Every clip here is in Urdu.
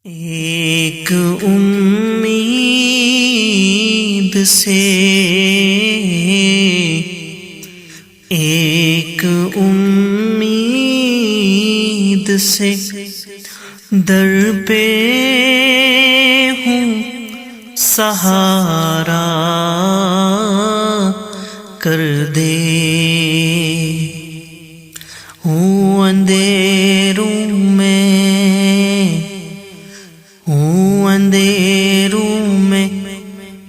ایک امید سے ایک امید سے در پہ ہوں سہارا کر دے، ہوں اندھیروں میں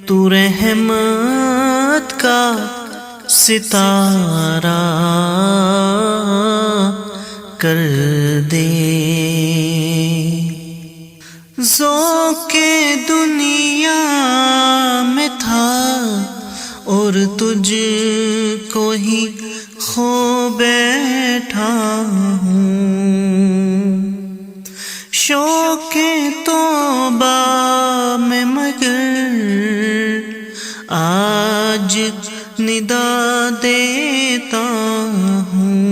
تو رحمت کا ستارہ کر دے۔ ذوق دنیا میں تھا اور تجھ کو ہی کھو بیٹھا ہوں، شوق توبہ میں مگر آج ندا دیتا ہوں۔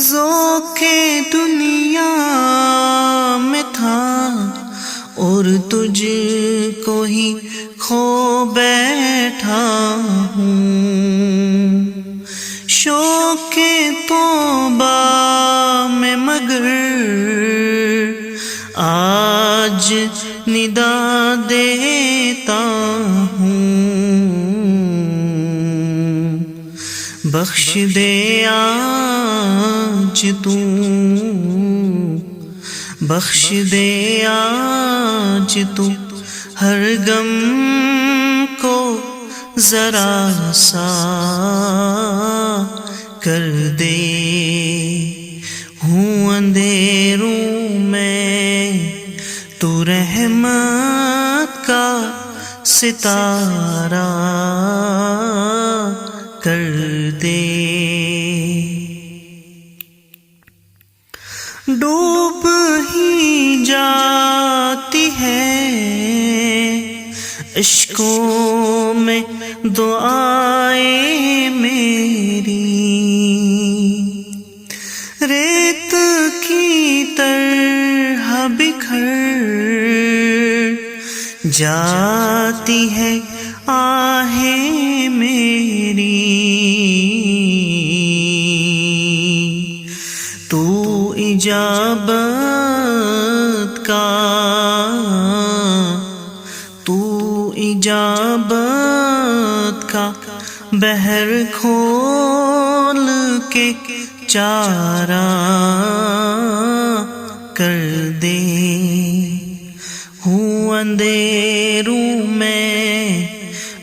ذوق دنیا میں تھا اور تجھ کو ہی کھو بیٹھا ہوں، شوق توبہ میں مگر آج ندا دیتا ہوں۔ بخش دے آج تو، بخش دے آج تو ہر غم کو ذرا سا کر دے، ہوں اندھیروں میں تو رحمت کا ستارہ کر دے۔ ڈوب ہی جاتی ہے اشکوں میں دعائیں میری، ریت کی طرح بکھر جاتی ہے آہیں میری، تو اجابت کا بحر کھول کے چارہ کر دے، ہوں اندھیروں میں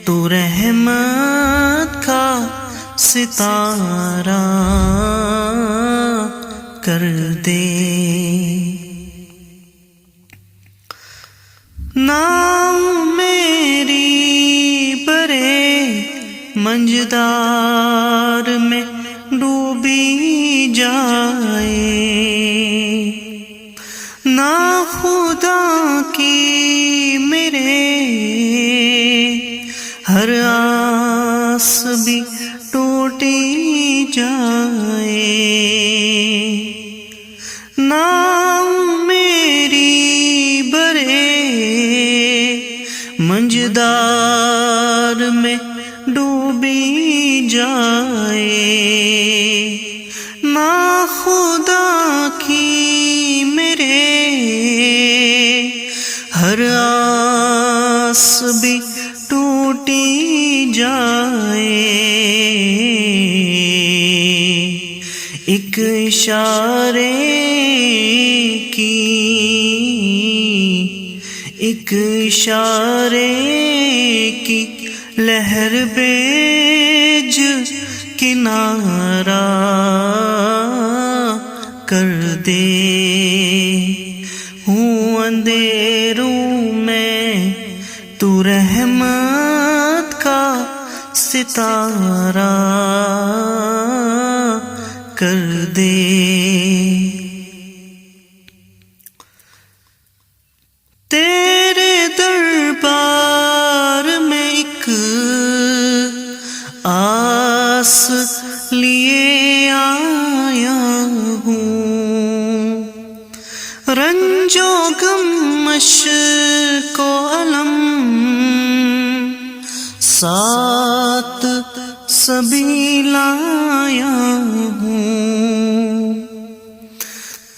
تو رحمت کا ستارہ کر دے۔ نام میری برے منجدار میں ڈوبی جائے، نا خدا کی میرے ہر آس بھی ٹوٹی جائے، نام میری برے منجدار میں ڈوبی جائے، نا خدا کی میرے ہر آس بھی ٹوٹی جائے، ایک اشارے کی لہر بیج کنارہ کر دے، ہوں اندھیروں میں تو رحمت کا ستارہ کر دے۔ تیرے دربار میں ایک آس لیے آیا ہوں، رنج و غم مشق و الم ساتھ سبھی لایا ہوں،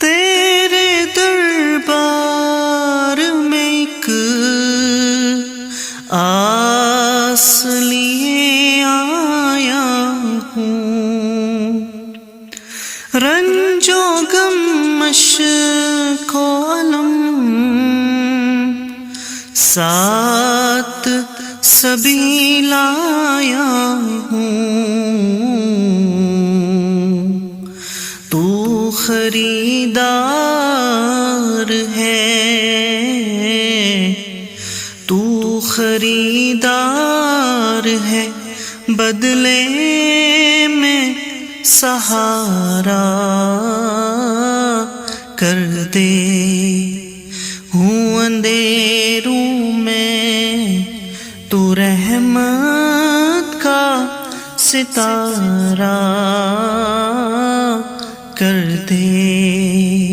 تیرے دربار میں ایک آس لیے آیا ہوں، رنج و غم مشق و الم ساتھ سبھی لایا ہوں، تو خریدار ہے، تو خریدار ہے، بدلے میں سہارا کر دے، ہوں اندھیروں میں تو رحمت کا ستارہ کر دے۔